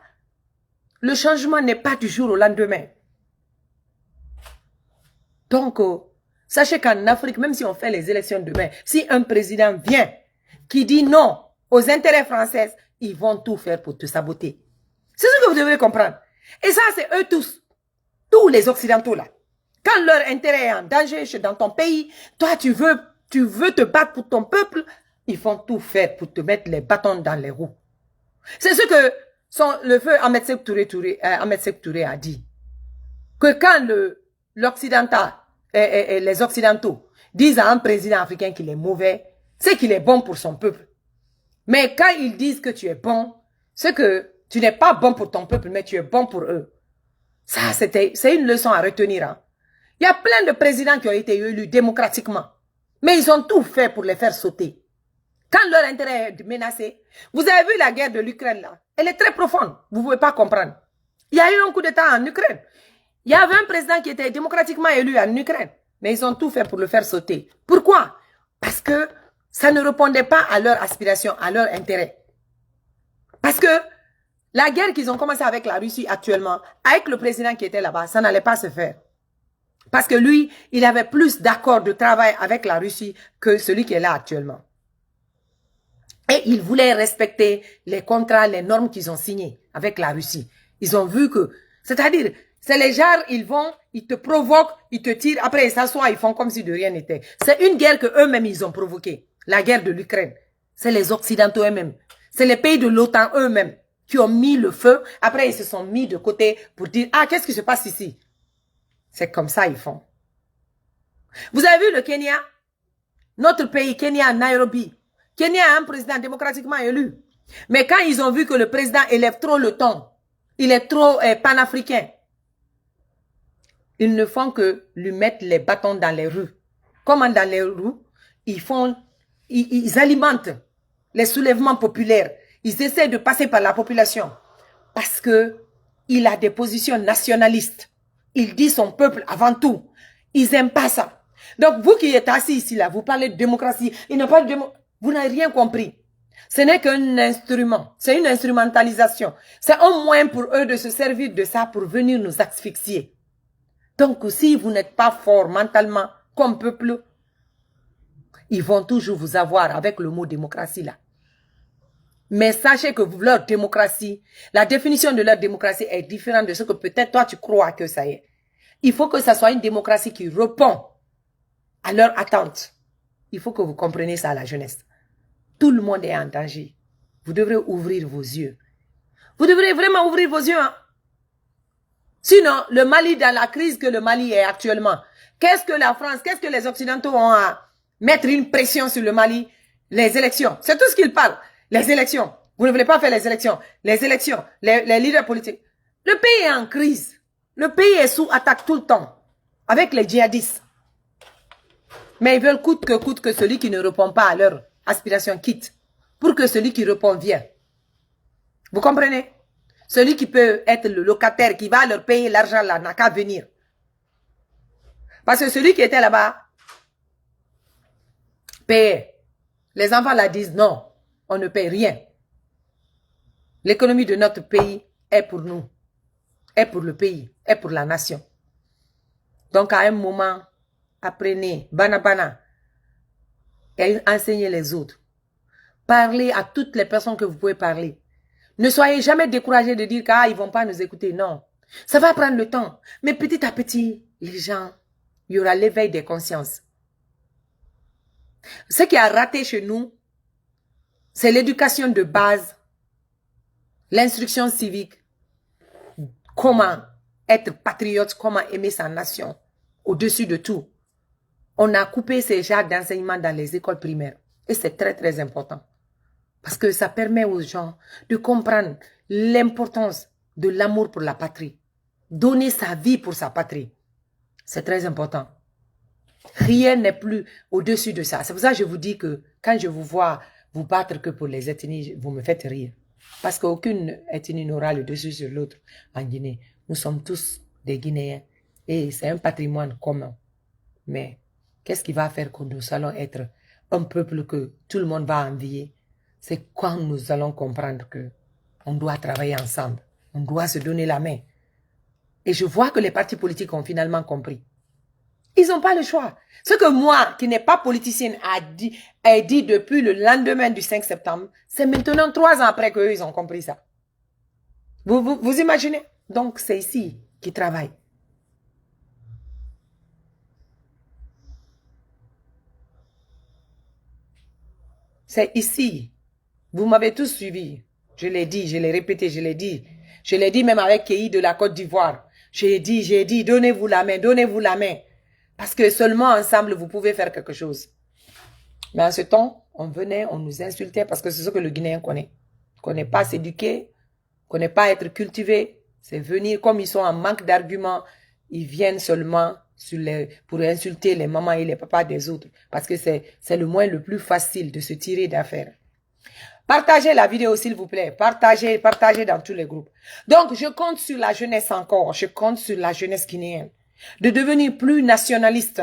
Le changement n'est pas du jour au lendemain. Donc, sachez qu'en Afrique, même si on fait les élections demain, si un président vient qui dit non aux intérêts français, ils vont tout faire pour te saboter. C'est ce que vous devez comprendre. Et ça, c'est eux tous les Occidentaux là. Quand leur intérêt est en danger dans ton pays, toi, tu veux te battre pour ton peuple, ils vont tout faire pour te mettre les bâtons dans les roues. C'est ce que le feu Ahmed Sékou Touré a dit. Que quand les Occidentaux disent à un président africain qu'il est mauvais, c'est qu'il est bon pour son peuple. Mais quand ils disent que tu es bon, c'est que tu n'es pas bon pour ton peuple, mais tu es bon pour eux. Ça, c'est une leçon à retenir. Hein. Il y a plein de présidents qui ont été élus démocratiquement. Mais ils ont tout fait pour les faire sauter. Quand leur intérêt est menacé, vous avez vu la guerre de l'Ukraine là. Elle est très profonde. Vous ne pouvez pas comprendre. Il y a eu un coup d'État en Ukraine. Il y avait un président qui était démocratiquement élu en Ukraine. Mais ils ont tout fait pour le faire sauter. Pourquoi? Parce que ça ne répondait pas à leur aspiration, à leur intérêt. Parce que la guerre qu'ils ont commencé avec la Russie actuellement, avec le président qui était là-bas, ça n'allait pas se faire. Parce que lui, il avait plus d'accords de travail avec la Russie que celui qui est là actuellement. Et il voulait respecter les contrats, les normes qu'ils ont signés avec la Russie. Ils ont vu que, c'est-à-dire, c'est les gens, ils te provoquent, ils te tirent, après ils s'assoient, ils font comme si de rien n'était. C'est une guerre que eux-mêmes ils ont provoquée. La guerre de l'Ukraine. C'est les Occidentaux eux-mêmes. C'est les pays de l'OTAN eux-mêmes qui ont mis le feu. Après, ils se sont mis de côté pour dire, ah, qu'est-ce qui se passe ici? C'est comme ça ils font. Vous avez vu le Kenya? Notre pays, Kenya, Nairobi. Kenya a un président démocratiquement élu. Mais quand ils ont vu que le président élève trop le ton, il est trop panafricain, ils ne font que lui mettre les bâtons dans les rues. Comment dans les rues? Ils alimentent les soulèvements populaires. Ils essaient de passer par la population. Parce que il a des positions nationalistes. Il dit son peuple avant tout. Ils n'aiment pas ça. Donc vous qui êtes assis ici, là, vous parlez de démocratie. Il n'y a pas de vous n'avez rien compris. Ce n'est qu'un instrument. C'est une instrumentalisation. C'est un moyen pour eux de se servir de ça pour venir nous asphyxier. Donc si vous n'êtes pas fort mentalement comme peuple, ils vont toujours vous avoir avec le mot démocratie là. Mais sachez que leur démocratie, la définition de leur démocratie est différente de ce que peut-être toi tu crois que ça est. Il faut que ça soit une démocratie qui répond à leurs attentes. Il faut que vous compreniez ça, la jeunesse. Tout le monde est en danger. Vous devrez ouvrir vos yeux. Vous devrez vraiment ouvrir vos yeux. Hein? Sinon, le Mali, dans la crise que le Mali est actuellement, qu'est-ce que la France, qu'est-ce que les Occidentaux ont à mettre une pression sur le Mali? Les élections. C'est tout ce qu'ils parlent. Les élections. Vous ne voulez pas faire les élections. Les élections. Les leaders politiques. Le pays est en crise. Le pays est sous attaque tout le temps. Avec les djihadistes. Mais ils veulent coûte que celui qui ne répond pas à leur aspiration quitte. Pour que celui qui répond vienne. Vous comprenez? Celui qui peut être le locataire, qui va leur payer l'argent là, n'a qu'à venir. Parce que celui qui était là-bas, payait. Les enfants là disent non, on ne paye rien. L'économie de notre pays est pour nous, est pour le pays, est pour la nation. Donc à un moment, apprenez, bana, et enseignez les autres. Parlez à toutes les personnes que vous pouvez parler. Ne soyez jamais découragés de dire qu'ils ne vont pas nous écouter. Non. Ça va prendre le temps. Mais petit à petit, les gens, il y aura l'éveil des consciences. Ce qui a raté chez nous, c'est l'éducation de base, l'instruction civique, comment être patriote, comment aimer sa nation, au-dessus de tout. On a coupé ces genres d'enseignement dans les écoles primaires. Et c'est très, très important. Parce que ça permet aux gens de comprendre l'importance de l'amour pour la patrie. Donner sa vie pour sa patrie. C'est très important. Rien n'est plus au-dessus de ça. C'est pour ça que je vous dis que quand je vous vois vous battre que pour les ethnies, vous me faites rire. Parce qu'aucune ethnie n'aura le dessus sur l'autre en Guinée. Nous sommes tous des Guinéens. Et c'est un patrimoine commun. Mais qu'est-ce qui va faire que nous allons être un peuple que tout le monde va envier? C'est quand nous allons comprendre que on doit travailler ensemble. On doit se donner la main. Et je vois que les partis politiques ont finalement compris. Ils n'ont pas le choix. Ce que moi, qui n'ai pas politicienne, ai dit depuis le lendemain du 5 septembre, c'est maintenant 3 ans après qu'eux, ils ont compris ça. Vous imaginez? Donc, c'est ici qu'ils travaillent. C'est ici. Vous m'avez tous suivi. Je l'ai dit, je l'ai répété, je l'ai dit. Je l'ai dit même avec Kei de la Côte d'Ivoire. J'ai dit, donnez-vous la main, donnez-vous la main. Parce que seulement ensemble, vous pouvez faire quelque chose. Mais en ce temps, on venait, on nous insultait parce que c'est ce que le Guinéen connaît. Il ne connaît pas s'éduquer, il ne connaît pas être cultivé. C'est venir, comme ils sont en manque d'arguments, ils viennent seulement pour insulter les mamans et les papas des autres. Parce que c'est le moyen le plus facile de se tirer d'affaire. Partagez la vidéo, s'il vous plaît. Partagez dans tous les groupes. Donc, je compte sur la jeunesse encore. Je compte sur la jeunesse guinéenne. De devenir plus nationaliste.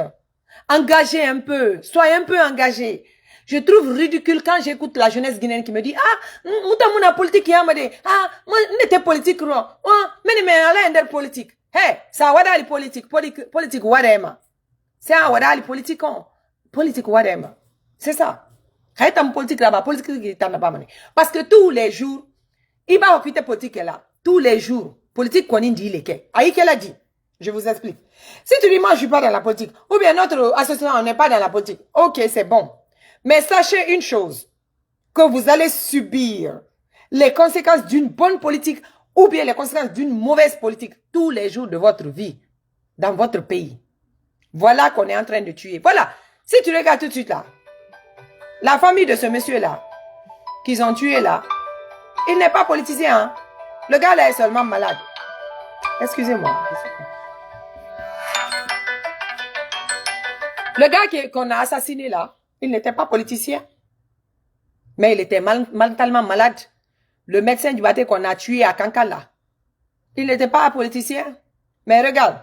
Engagez un peu. Soyez un peu engagés. Je trouve ridicule quand j'écoute la jeunesse guinéenne qui me dit, ah, moutamuna politique yamade. Ah, moi, n'était politique, non. Ah, mais ala politique. Hey, ça wada li politique. Politique wadema. C'est un wada li politique. Politique wadema. C'est ça. Politique là-bas, politique parce que tous les jours, il va occuper politique là. Tous les jours, politique qu'on dit les quais. Aïe qu'elle a dit. Je vous explique. Si tu dis moi je suis pas dans la politique, ou bien notre association on n'est pas dans la politique, ok c'est bon. Mais sachez une chose, que vous allez subir les conséquences d'une bonne politique ou bien les conséquences d'une mauvaise politique tous les jours de votre vie dans votre pays. Voilà qu'on est en train de tuer. Voilà. Si tu regardes tout de suite là. La famille de ce monsieur-là, qu'ils ont tué là, il n'est pas politicien. Hein? Le gars là est seulement malade. Excusez-moi. Le gars qu'on a assassiné là, il n'était pas politicien. Mais il était mentalement malade. Le médecin du bâtiment qu'on a tué à Kankala, il n'était pas politicien. Mais regarde,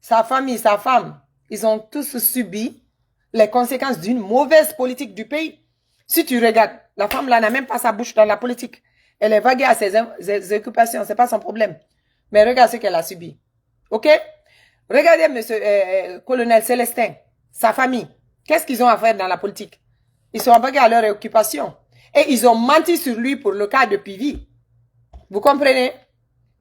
sa famille, sa femme, ils ont tous subi les conséquences d'une mauvaise politique du pays. Si tu regardes, la femme là n'a même pas sa bouche dans la politique. Elle est vaguée à ses occupations, c'est pas son problème. Mais regarde ce qu'elle a subi. Ok? Regardez monsieur colonel Célestin, sa famille. Qu'est-ce qu'ils ont à faire dans la politique? Ils sont vagués à leur occupation. Et ils ont menti sur lui pour le cas de Pivi. Vous comprenez?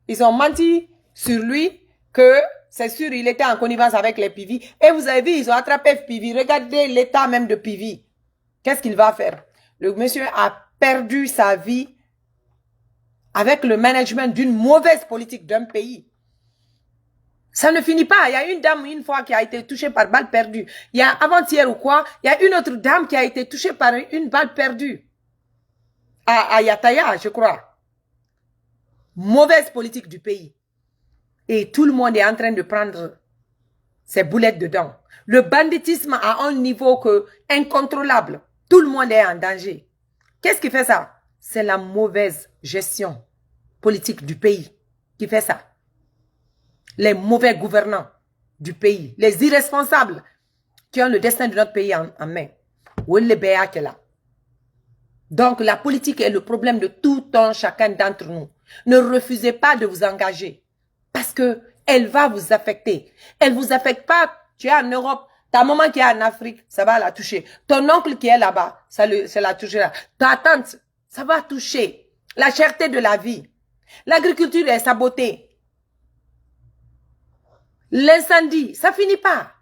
Ils ont menti sur lui que c'est sûr, il était en connivence avec les Pivi. Et vous avez vu, ils ont attrapé Pivi. Regardez l'état même de Pivi. Qu'est-ce qu'il va faire? Le monsieur a perdu sa vie avec le management d'une mauvaise politique d'un pays. Ça ne finit pas. Il y a une dame, une fois, qui a été touchée par balle perdue. Il y a avant-hier ou quoi, il y a une autre dame qui a été touchée par une balle perdue. À Yataya, je crois. Mauvaise politique du pays. Et tout le monde est en train de prendre ses boulettes dedans. Le banditisme à un niveau incontrôlable. Tout le monde est en danger. Qu'est-ce qui fait ça? C'est la mauvaise gestion politique du pays qui fait ça. Les mauvais gouvernants du pays, les irresponsables qui ont le destin de notre pays en main. Donc la politique est le problème de tout un chacun d'entre nous. Ne refusez pas de vous engager parce que elle va vous affecter. Elle vous affecte pas. Tu es en Europe. Ta maman qui est en Afrique, ça va la toucher. Ton oncle qui est là-bas, ça la touchera. Ta tante, ça va toucher. La cherté de la vie. L'agriculture est sabotée. L'incendie, ça finit pas.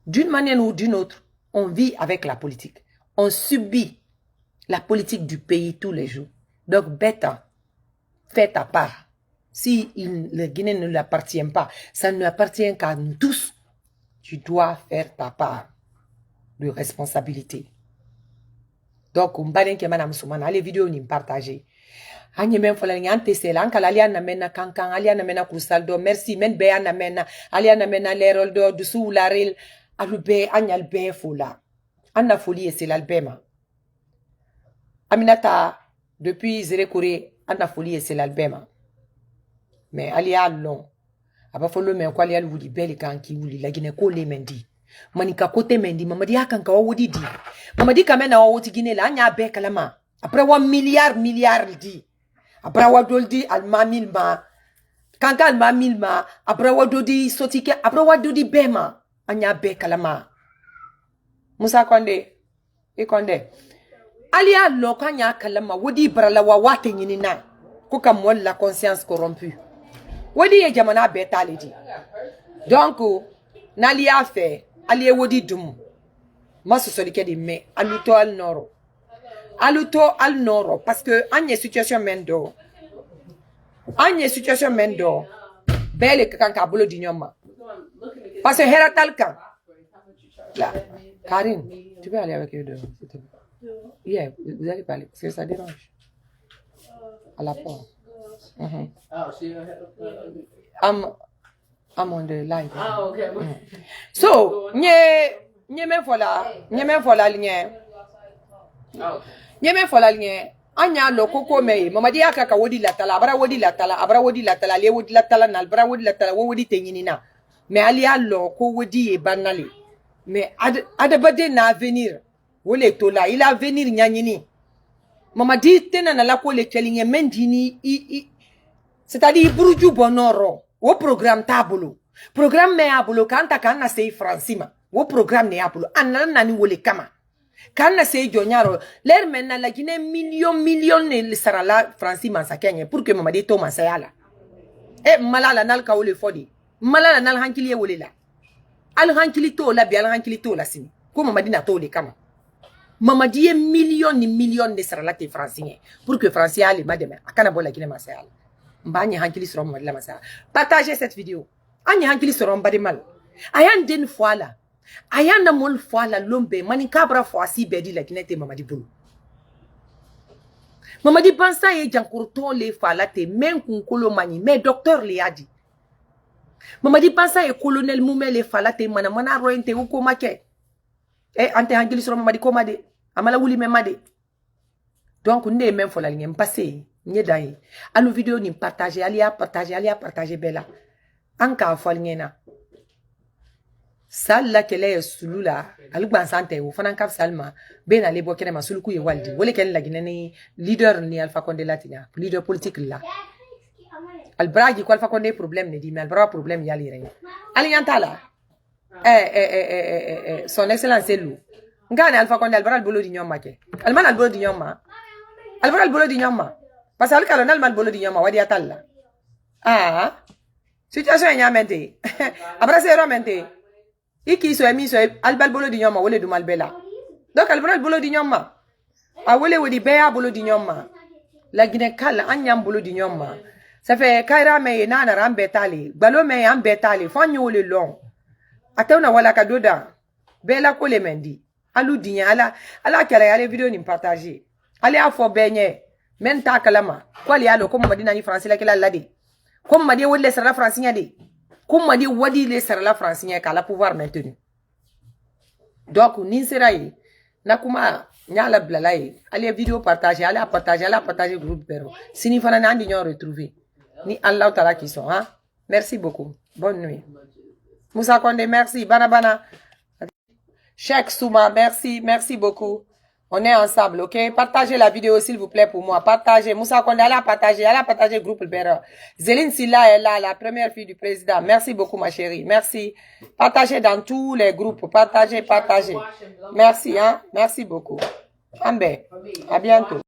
D'une manière ou d'une autre, on vit avec la politique. On subit la politique du pays tous les jours. Donc, bêta, fais ta part. Si le Guinée ne lui appartient pas, ça ne lui appartient qu'à nous tous. Tu dois faire ta part de responsabilité. Donc, on va dire madame Soumana, les vidéos nous partager. Anye men fola ni ante sela ankala ali anamena kankan ali anamena kusaldo merci men be anamena ali anamena lerol do dusu laril alube anyal be fola anna folie c'est l'albema Aminata depuis Zere Kouré anna folie c'est l'albema mais ali allon aba folo men ko ali wudi beli kanki wuli la Guinée ko le mendi manika kote mendi mamadi akanka wodi di mamadi kamena wodi Guinée la anya be kalama après 1 milliard di après wadoldi almamilma kanka almamilma après wadodi sotike après wadodi bema anya be kalama Musa Konde e Konde alia lokanya kalama wodi brala wa wate nyinina ko kam la conscience corrompue wodi e jamana be taledi donc nali a fait ali wodi dum maso solike di me aluto al noro aluto al noro parce que anye situation mendo belle kanka bolo di nyoma parce que heratal kan là Karine tu peux aller avec eux dehors s'il te plaît yeah vous allez parler parce que ça dérange à la porte I'm on the live okay. So nye men fola ligne anya lo koko me mamadi aka ka wodi latala abra wodi latala le wodi latala nal bra wodi latala wodi tenyinina me ali allo ko wodi e banale me adabade na avenir wole tola il avenir nyanyini mamadi tena na la ko le kelinye mendini c'est-à-dire buruju bonoro wo programme tabulu programme me abulo kanta kana sei francima wo programme ne abulo anana nani wole kama kana sei jonyaro ler menna la Guinée million ne sara la francima sakenya pour que mamadi to masayala e malala nal ka wole fodi malala nal hankili e wole la al hankili to la bi al hankili to la sini ko mamadi na to le kama mamadi million ne sara la te francien pour que francien ali mademe akana bola Guinée masayala mbanye hankili soro mamadi la masayala partagez cette vidéo anya hankili soro mbadi mal ayan den foala ayan na mol foala lombe mani kabra fo asi bedi la Guinée te mamadi bulu mamadi bansa ye jankurto le foala te men kun kolo mani mais docteur le adi mamadi bansa ye colonel mume le foala te mana roente uko make ante hankili soro mamadi ko made amala wuli me made donc ne men fola li ngem passé nye dai alu vidéo ni partager ali a partager bela anka fol ngena salla kele sulula alu ban sante o fanan kap salma ben ale bo kene masuluku ye waldi wole ken la ginene leader ni Alpha Condé latina leader politique la albragi ko Alpha Condé problème ne di mais albra problème yali re ali yantala son excellence elu ngane Alpha Condé albra bolo di nyoma ke alman albolo di nyoma albra bolo di nyoma parce que alkalo nal mal bolo di nyoma wadi atalla situation nyamente abra zero mente iki so emi so albal bolo di nyoma wole du malbela donc albal bolo di nyoma a wole wodi beya bolo di nyoma la Guinée kala anyam bolo di nyoma ça fait kaira me na rambe tali balo me ambe tali fanyo le long atawna wala kadoda bela ko le mendi alu dinya ala kala yale vidéo ni partager ali afo benye men ta kalama kwali alo ko madina ni français la kala ladi ko madi wole sara français nyade ko madi wadi le sara la français nya kala pouvoir maintenu donc ni serai na kuma nyala blalai ali vidéo partager ala partager groupe pero sini fana na andi nyon retrouver ni Allah taala qui sont merci beaucoup bonne nuit Musa Konde merci bana Cheikh Souma merci beaucoup. On est ensemble, ok? Partagez la vidéo, s'il vous plaît, pour moi. Partagez. Moussa Konde, allez partager groupe le Béra. Zéline Silla est là, la première fille du président. Merci beaucoup, ma chérie. Merci. Partagez dans tous les groupes. Partagez. Merci, Merci beaucoup. Ambe. À bientôt.